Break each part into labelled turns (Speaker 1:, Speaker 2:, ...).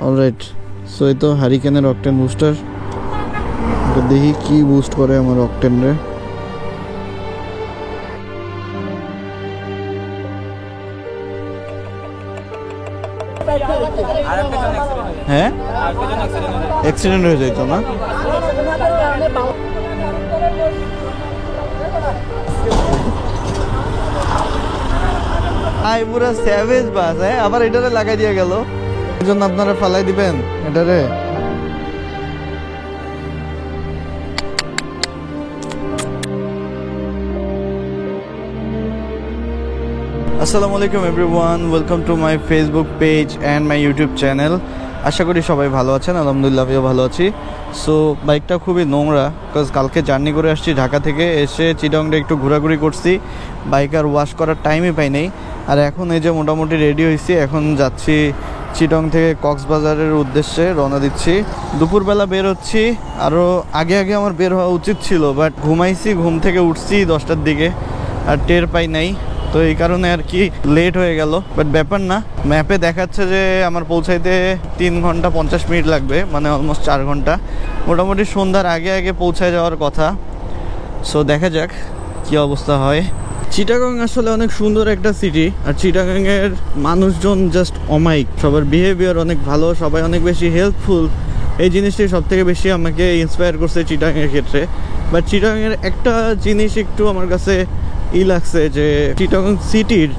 Speaker 1: Alright, so এই তো হারিকেনের octane booster. দেখি কি বুস্ট করে আমার অকটেন রে। হ্যাঁ, অ্যাক্সিডেন্ট হয়ে যাইতো না? আই পুরা স্যাভেজ বাস। হ্যাঁ, আবার এটারে লাগাই দিয়ে গেল। এই জন্য আপনারা ফালাই দিবেন এটারে। আসসালামু আলাইকুম everyone, welcome to my Facebook page and my YouTube channel. আশা করি সবাই ভালো আছেন। আলহামদুলিল্লাহ আমিও ভালো আছি। সো বাইকটা খুবই নোংরা, বিকজ কালকে জার্নি করে আসছি ঢাকা থেকে, এসে চিটাগংটা একটু ঘোরাঘুরি করছি, বাইক আর ওয়াশ করার টাইমই পাই নাই। আর এখন এই যে মোটামুটি রেডি হয়েছি, এখন যাচ্ছি চিটাগং থেকে কক্সবাজারের উদ্দেশ্যে রওনা দিচ্ছি। দুপুরবেলা বের হচ্ছি, আরও আগে আগে আমার বের হওয়া উচিত ছিল, বাট ঘুমাইছি, ঘুম থেকে উঠছি 10টার দিকে, আর টের পাই নাই। তো এই কারণে আর কি লেট হয়ে গেল, বাট ব্যাপার না। ম্যাপে দেখাচ্ছে যে আমার পৌঁছাইতে 3 ঘন্টা 50 মিনিট লাগবে, মানে অলমোস্ট 4 ঘন্টা। মোটামুটি সন্ধ্যার আগে আগে পৌঁছায় যাওয়ার কথা। সো দেখা যাক কি অবস্থা হয়। চিটাগং আসলে অনেক সুন্দর একটা সিটি, আর চিটাগংয়ের মানুষজন জাস্ট অমায়িক, সবার বিহেভিয়ার অনেক ভালো, সবাই অনেক বেশি হেল্পফুল। এই জিনিসটি সব থেকে বেশি আমাকে ইন্সপায়ার করছে চিটাগংয়ের ক্ষেত্রে। বাট চিটাগংয়ের একটা জিনিস একটু আমার কাছে লাগছে, যে চিটাগং সিটির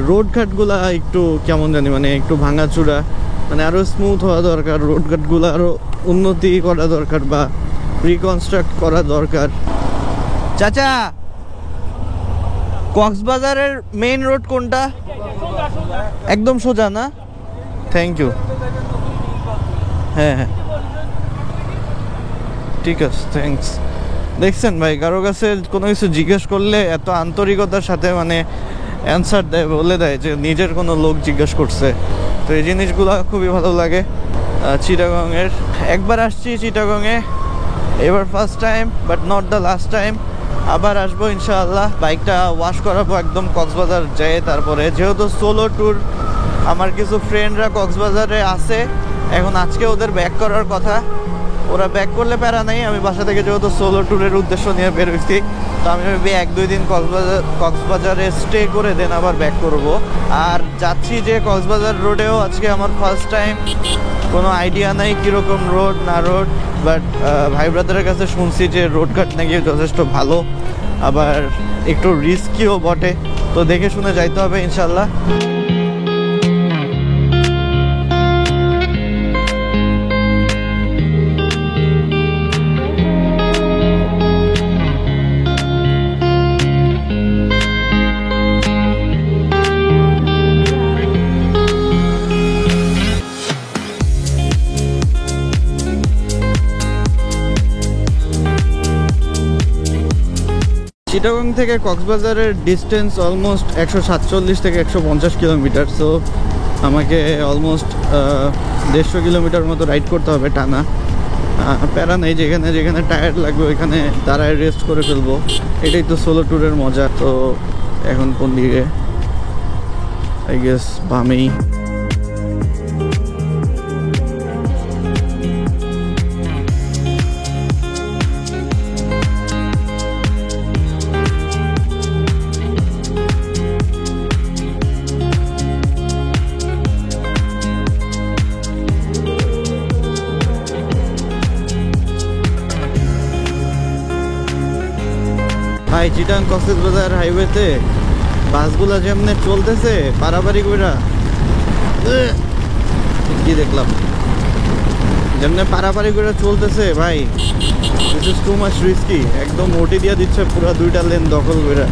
Speaker 1: রোডঘাটগুলা একটু কেমন জানি, মানে একটু ভাঙাচুরা, মানে আরও স্মুথ হওয়া দরকার। রোডঘাটগুলো আরও উন্নতি করা দরকার বা রিকনস্ট্রাক্ট করা দরকার। চাচা, কক্সবাজারের মেইন রোড কোনটা? একদম সোজা না? Thank you. হ্যাঁ হ্যাঁ, ঠিক আছে, থ্যাংকস। দেখছেন ভাই, কারো কাছে কোনো কিছু জিজ্ঞেস করলে এত আন্তরিকতার সাথে মানে অ্যান্সার দেয়, বলে দেয় যে নিজের কোনো লোক জিজ্ঞেস করছে। তো এই জিনিসগুলো খুবই ভালো লাগে চিটাগংয়ের। একবার আসছি চিটাগংয়ে, এবার first time, but not the last time. আবার আসবো ইনশাআল্লাহ। বাইকটা ওয়াশ করাবো একদম কক্সবাজার যেয়ে। তারপরে যেহেতু সোলো ট্যুর, আমার কিছু ফ্রেন্ডরা কক্সবাজারে আছে, এখন আজকে ওদের ব্যাক করার কথা। ওরা ব্যাক করলে প্যারা নেই, আমি বাসা থেকে যেহেতু সোলো ট্যুরের উদ্দেশ্য নিয়ে বের হয়েছি, তো আমি ভেবে 1-2 দিন কক্সবাজারে স্টে করে দেন আবার ব্যাক করব। আর যাচ্ছি যে কক্সবাজার রোডেও আজকে আমার ফার্স্ট টাইম, কোনো আইডিয়া নাই কীরকম রোড না রোড, বাট ভাই ব্রাদারের কাছে শুনছি যে রোডঘাট নাকি যথেষ্ট ভালো, আবার একটু রিস্কিও বটে। তো দেখে শুনে যাইতে হবে ইনশাল্লাহ। চিটাগং থেকে কক্সবাজারের ডিস্টেন্স অলমোস্ট 147 থেকে 150 কিলোমিটার। সো আমাকে অলমোস্ট 150 কিলোমিটার মতো রাইড করতে হবে টানা। প্যারা নেই, যেখানে যেখানে টায়ার্ড লাগবে ওইখানে দাঁড়ায় রেস্ট করে ফেলবো। এটাই তো সোলো ট্যুরের মজা। তো এখন কোন দিকে? আই গেস বামেই। ভাই, চিটাগং কক্সবাজার হাইওয়েতে বাসগুলা যেমনে চলতেছে পারাপারি কইরা, কি দেখলাম, যেমনে পারাপারি করে চলতেছে ভাই, this is too much risky. একদম ওটি দিয়ে দিচ্ছে পুরো 2টা লেন দখল করে।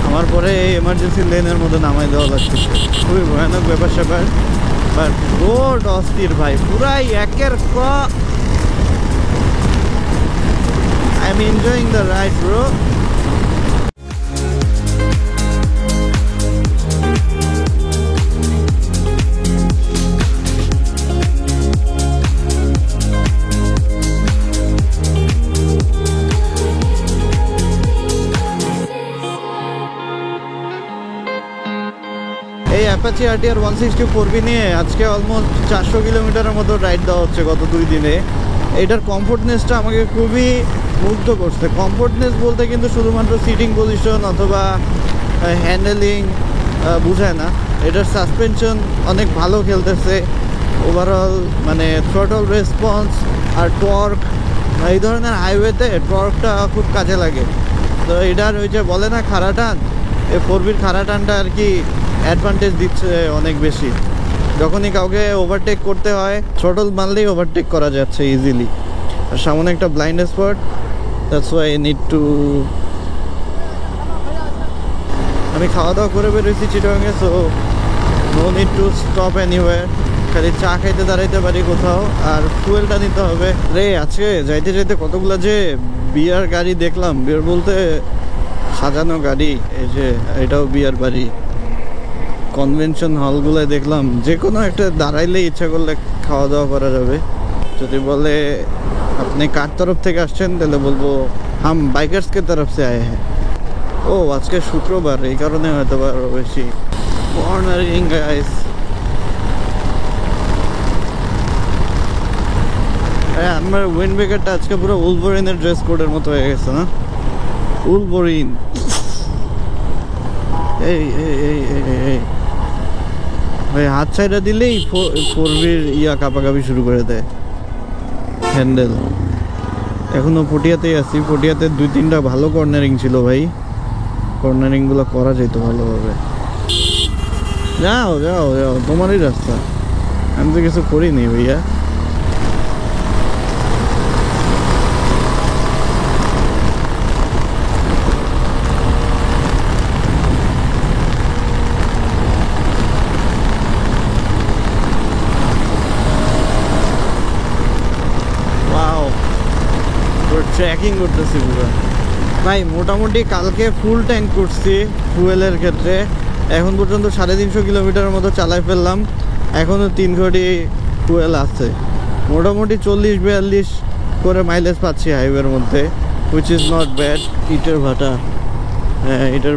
Speaker 1: আমার পরে এই এমার্জেন্সি লেনের মধ্যে নামাই দেওয়া লাগছে। খুবই ভয়ানক ব্যাপার স্যাপার, বাট রোড অস্থির ভাই, পুরাই একের ক। I'm enjoying the ride, bro. এই অ্যাপাচি RTR 160 4B নিয়ে আজকে অলমোস্ট 400 কিলোমিটারের মতো রাইড দেওয়া হচ্ছে গত 2 দিনে। এটার কমফোর্টনেসটা আমাকে খুবই মুগ্ধ করছে। কমফোর্টনেস বলতে কিন্তু শুধুমাত্র সিটিং পজিশন অথবা হ্যান্ডেলিং বুঝায় না, এটার সাসপেনশন অনেক ভালো খেলতেছে। ওভারঅল মানে থ্রটল রেসপন্স আর টর্ক, এই ধরনের হাইওয়েতে টর্কটা খুব কাজে লাগে। তো এটার ওই যে বলে না খাড়া টান, এই 4Bর খাড়া টানটা আর কি অ্যাডভান্টেজ দিচ্ছে অনেক বেশি। যখনই কাউকে ওভারটেক করতে হয় থ্রটল মারলেই ওভারটেক করা যাচ্ছে ইজিলি। আর সামনে একটা blind spot, that's why I need to. আমি খাওয়া দাওয়া করে বেরোইছি চিটাগাংয়ে, so no need to stop anywhere. খালি চা খাইতে দাঁড়াইতে পারি কোথাও, আর ফুয়েলটা নিতে হবে। রে আজকে যাইতে যাইতে কতগুলো যে বিয়ার গাড়ি দেখলাম, বিয়ার বলতে সাজানো গাড়ি। এই যে এটাও বিয়ার বাড়ি। কনভেনশন হলগুলোয় দেখলাম যে কোনো একটা দাঁড়াইলে ইচ্ছা করলে খাওয়া দাওয়া করা যাবে। যদি বলে আপনি কার তরফ থেকে আসছেন, তাহলে বলবো হাম বাইকার্সকে তরফ সে আয়ে হ্যাঁ। ও আজকে শুক্রবার, এই কারণে হয়তো আরো বেশি কর্নারিং গাইস। আমার উইন্ড ব্রেকারটা আজকে পুরো উলভরিনের ড্রেস কোডের মতো হয়ে গেছে না? উলভরিন। এই ভাই হাত ছাইড়া দিলেই 4Bর কাঁপাকাঁপি শুরু করে দেয় হ্যান্ডেল। এখনো পটিয়াতেই আছি। পটিয়াতে 2-3টা ভালো কর্নারিং ছিল ভাই, কর্নারিংগুলো করা যেত ভালোভাবে। যাও যাও যাও, তোমারই রাস্তা, আমি তো কিছু করিনি ভাইয়া। ট্র্যাকিং করতেছি পুরো ভাই। মোটামুটি কালকে ফুল ট্যাঙ্ক করছি ফুয়েলের ক্ষেত্রে। এখন পর্যন্ত 350 কিলোমিটারের মতো চালাই ফেললাম। এখনও 3 ঘড়ি ফুয়েল আছে। মোটামুটি 40-42 করে মাইলেজ পাচ্ছি হাইওয়ের মধ্যে, হুইচ ইজ নট ব্যাড। ইটের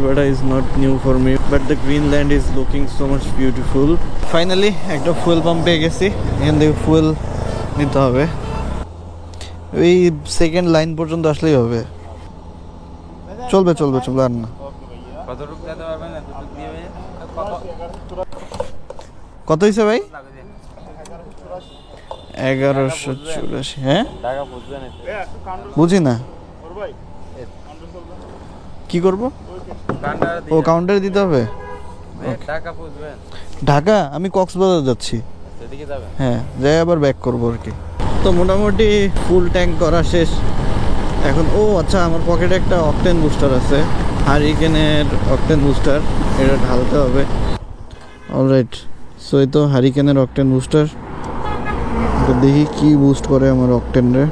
Speaker 1: ভাটা is not new for me, but the green land is looking so much beautiful. Finally একটা ফুয়েল পাম্প পেয়ে গেছি, এখান থেকে ফুয়েল নিতে হবে। ওই সেকেন্ড লাইন পর্যন্ত আসলেই হবে। চলবে চলবে চলবে, আর না। কত হয়েছে ভাই? 1184। হ্যাঁ বুঝি না, কি করব? ও কাউন্টারে দিতে হবে ঢাকা। আমি কক্সবাজার যাচ্ছি, হ্যাঁ যাই আবার ব্যাক করবো আর কি। তো মোটামুটি ফুল ট্যাঙ্ক করা শেষ এখন। ও আচ্ছা, আমার পকেটে একটা অকটেন বুস্টার আছে, হারিকেনের অকটেন বুস্টার, এটা ঢালতে হবে। অলরাইট, সো এই তো হারিকেনের অকটেন বুস্টার। দেখি কি বুস্ট করে আমার অকটেন রে।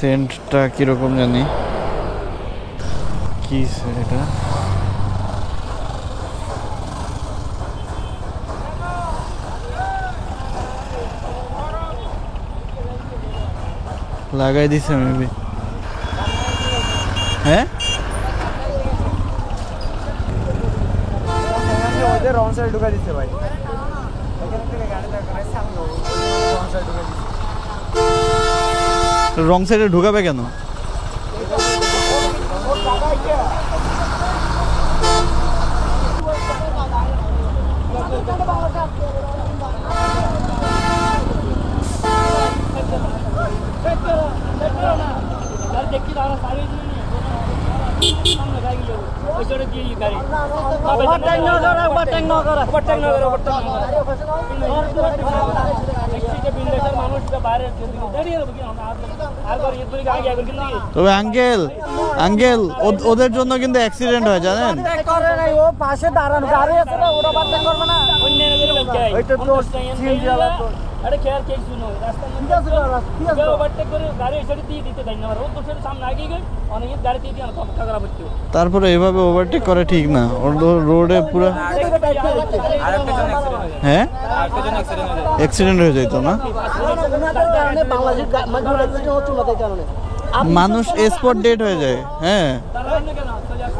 Speaker 1: সেন্টটা কিরকম জানি, কি এটা? লাগাই দিছে মেবি। হ্যাঁ ওদের রং সাইড ঢুকা দিতে ভাই, এখান থেকে গাড়ি লাগাই সামনে রং সাইড ঢুকা দিতে। রং সাইডে ঢুকাবে কেন? তবে আঙ্কেল আঙ্কেল ওদের জন্য কিন্তু অ্যাক্সিডেন্ট হয় জানেন। ও পাশে দাঁড়ানো গাড়ি আছে না, ওরা বাদ করবে না।
Speaker 2: আরে খেয়াল কে শুনো রাস্তার মধ্যে ওভারটেক করে গাড়ি এসে দিয়ে দিতে দেয় না আর ও তো সেটা সামনে আগে গই অনেক গাড়ি দিয়ে দিয়ে অপেক্ষা করা পড়তো
Speaker 1: তারপরে এভাবে ওভারটেক করা ঠিক না ওর রোডে পুরো হ্যাঁ অ্যাক্সিডেন্ট হয়ে যেত না মানুষ স্পট ডেট হয়ে যায় হ্যাঁ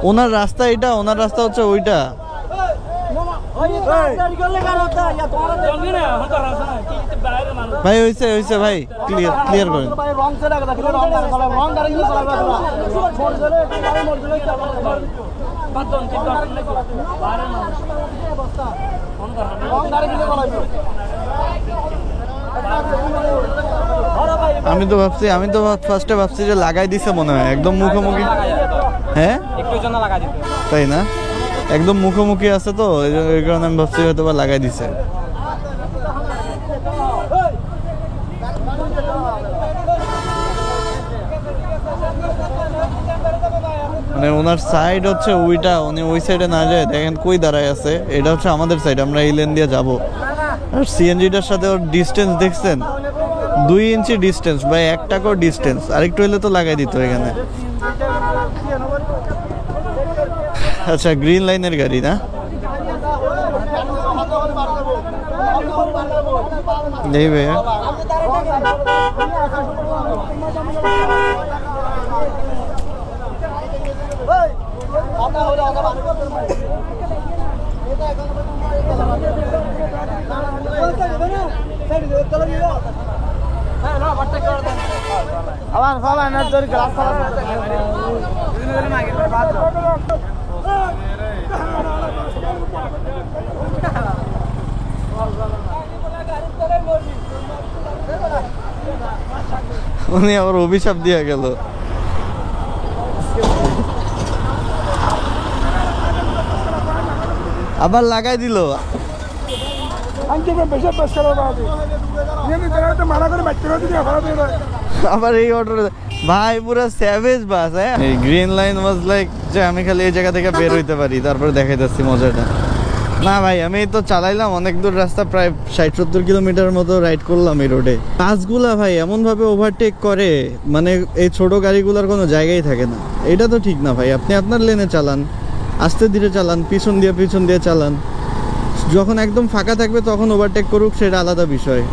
Speaker 1: ওনার রাস্তা এটা ওনার রাস্তা হচ্ছে ওইটা ভাই হয়েছে হয়েছে ভাই ক্লিয়ার করেন আমি তো ফার্স্টে ভাবছি যে লাগাই দিছে মনে হয় একদম মুখোমুখি হ্যাঁ তাই না একদম মুখোমুখি আছে তো এই কারণে আমি ভাবছি হয়তো বা লাগাই দিছে মানে ওনার সাইড হচ্ছে ওইটা উনি ওই সাইডে না যায় দেখেন কই দাঁড়ায় আছে এটা হচ্ছে আমাদের সাইড আমরা এই লেন দিয়ে যাবো আর সিএনজিটার সাথে ওর ডিস্টেন্স দেখছেন 2 ইঞ্চি ডিস্টেন্স বা 1 টাকার ডিস্টেন্স আরেকটু হলে তো লাগাই দিত এখানে আচ্ছা গ্রিন লাইনের গাড়ি না নেই ভাইয়া
Speaker 3: আবার ফালা না তোর গ্লাস ফালা
Speaker 1: উনি আবার অভিশাপ দিয়ে গেল আবার লাগাই দিল আবার এই অটোটা ভাই পুরো স্যাভেজ বাস হ্যাঁ এই গ্রিন লাইন ওয়াজ লাইক যে আমি খালি এই জায়গা থেকে বের হইতে পারি তারপরে দেখাই যাচ্ছি মজাটা না ভাই আমি তো চালাইলাম অনেক দূর রাস্তা প্রায় 60-70 কিলোমিটার মতো রাইড করলাম এই রোডে বাসগুলা ভাই এমন ভাবে ওভারটেক করে মানে এই ছোট গাড়িগুলোর কোনো জায়গাই থাকে না এটা তো ঠিক না ভাই আপনি আপনার লেনে চালান আস্তে ধীরে চালান পিছন দিয়ে চালান যখন একদম ফাঁকা থাকবে তখন ওভারটেক করুক সেটা আলাদা বিষয়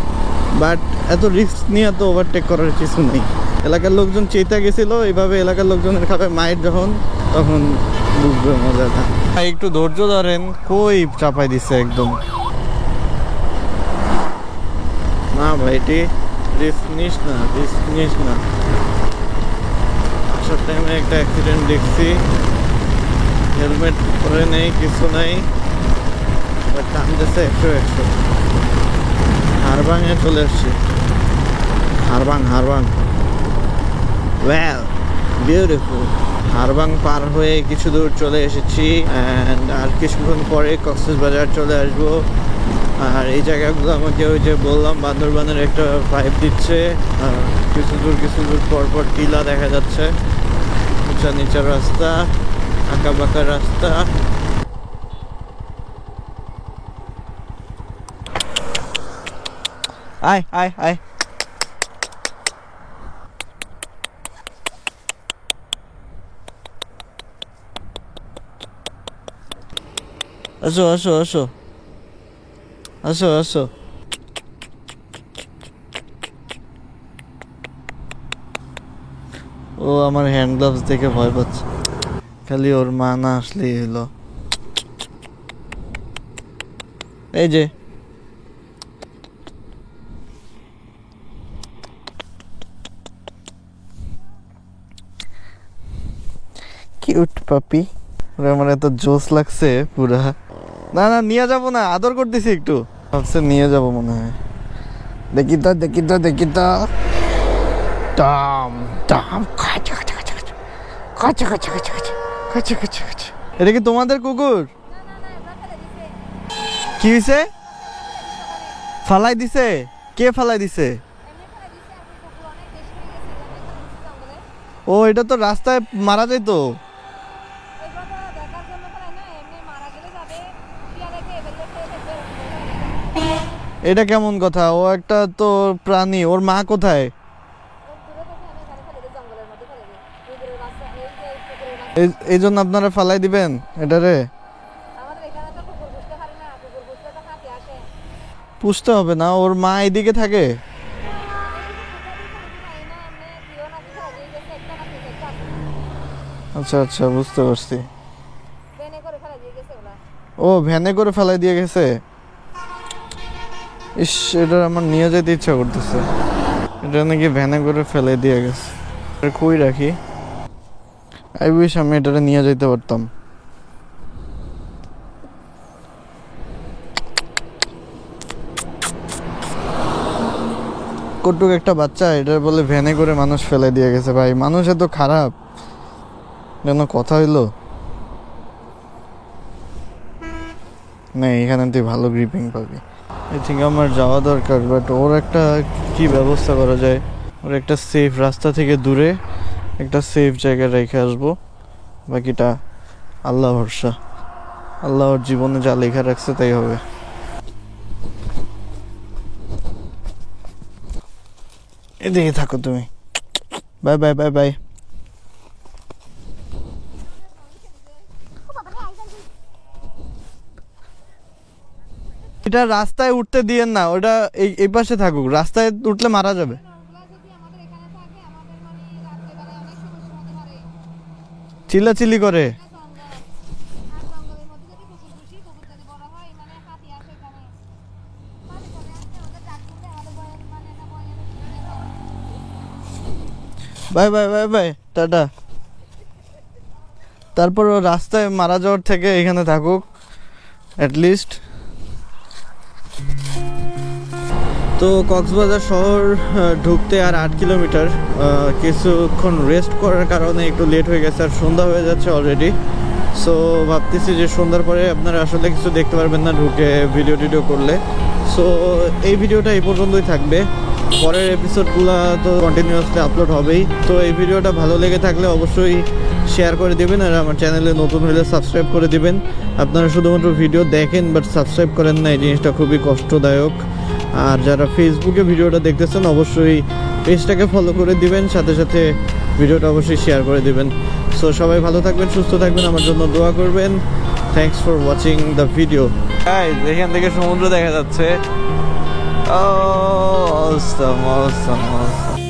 Speaker 1: বাট এত রিস্ক নিয়ে তো ওভারটেক করার কিছু নেই এলাকার লোকজন চেতা গেছিল এইভাবে এলাকার লোকজনের খাবে মায়ের যখন তখন বুঝবে মজাটা একটু ধৈর্য ধরেন কই চাপাই দিচ্ছে একদম না ভাইটি রিস্ক নিস না আসার টাইমে একটা অ্যাক্সিডেন্ট দেখছি হেলমেট পরে নেই কিছু নাই টানতেছে 100 হারবাঙে চলে এসছি হারবাং ওয়েল বিউটিফুল হারবাং পার হয়ে কিছু দূর চলে এসেছি অ্যান্ড আর কিছুক্ষণ পরে কক্সবাজার চলে আসবো আর এই জায়গাগুলো আমাকে ওই যে বললাম বান্দরবানের একটা পাইপ দিচ্ছে কিছু দূর পর টিলা দেখা যাচ্ছে উঁচা নিচা রাস্তা আঁকা বাঁকা রাস্তা আয় আসো ও আমার হ্যান্ড গ্লাভস দেখে ভয় পাচ্ছে খালি ওর মা না আসলেই হলো এই যে কিউট পাপি আমার এত জোস লাগছে পুরা না নিয়ে যাব না আদর করতেছি একটু ভাবছে নিয়ে যাব মনে হয় দেখি তো টাম এটা কি তোমাদের কুকুর কি হয়েছে ফালাই দিছে কে ফালাই দিছে ও এটা তো রাস্তায় মারা যাইতো এটা কেমন কথা? ও একটা তো প্রাণী, ওর মা কোথায়? এই জন্য আপনারা ফালাই দিবেন এটারে? পুষতে হবে না, ওর মা এদিকে থাকে। আচ্ছা আচ্ছা, বুঝতে পারছি। ও ভ্যানে করে ফেলাই দিয়ে গেছে। ইস, এটা আমার নিয়ে যেতে ইচ্ছা করতেছে। এটা নাকি ভ্যানে করে ফেলে দিয়ে গেছে। কই রাখি? আই উইশ আমি এটা নিয়ে যেতে পারতাম। কটুক একটা বাচ্চা, এটা বলে ভ্যানে করে মানুষ ফেলে দিয়ে গেছে। ভাই মানুষ এত খারাপ, যেন কথা হইলো না। এখানে তুই ভালো গ্রিপিং পাবি। আই থিঙ্ক আমার যাওয়া দরকার, বাট ওর একটা কি ব্যবস্থা করা যায়? ওর একটা সেফ রাস্তা থেকে দূরে একটা সেফ জায়গায় রেখে আসবো। বাকিটা আল্লাহ ভরসা। আল্লাহ ওর জীবনে যা লেখা রাখছে তাই হবে। এদিকে থাকো তুমি। Bye bye bye bye. এটা রাস্তায় উঠতে দিয়েন না, ওটা এই পাশে থাকুক। রাস্তায় উঠলে মারা যাবে। চিল্লাচিল্লি করে। Bye bye bye bye, tata. তারপর ও রাস্তায় মারা যাওয়ার থেকে এখানে থাকুক অ্যাটলিস্ট। তো কক্সবাজার শহর ঢুকতে আর 8 কিলোমিটার। কিছুক্ষণ রেস্ট করার কারণে একটু লেট হয়ে গেছে, আর সন্ধ্যা হয়ে যাচ্ছে অলরেডি। সো ভাবতেছি যে সন্ধ্যার পরে আপনারা আসলে কিছু দেখতে পারবেন না ঢুকে ভিডিও টিডিও করলে। সো এই ভিডিওটা এই পর্যন্তই থাকবে। পরের এপিসোডগুলো তো কন্টিনিউয়াসলি আপলোড হবেই। তো এই ভিডিওটা ভালো লেগে থাকলে অবশ্যই শেয়ার করে দেবেন, আর আমার চ্যানেলে নতুন হলে সাবস্ক্রাইব করে দিবেন। আপনারা শুধুমাত্র ভিডিও দেখেন বাট সাবস্ক্রাইব করেন না, এই জিনিসটা খুবই কষ্টদায়ক। আর যারা ফেসবুকে ভিডিওটা দেখতেছেন অবশ্যই পেজটাকে ফলো করে দিবেন, সাথে সাথে ভিডিওটা অবশ্যই শেয়ার করে দিবেন। সো সবাই ভালো থাকবেন, সুস্থ থাকবেন, আমার জন্য দোয়া করবেন। Thanks for watching the video. এখান থেকে সমুদ্র দেখা যাচ্ছে। Oh, awesome, awesome, awesome.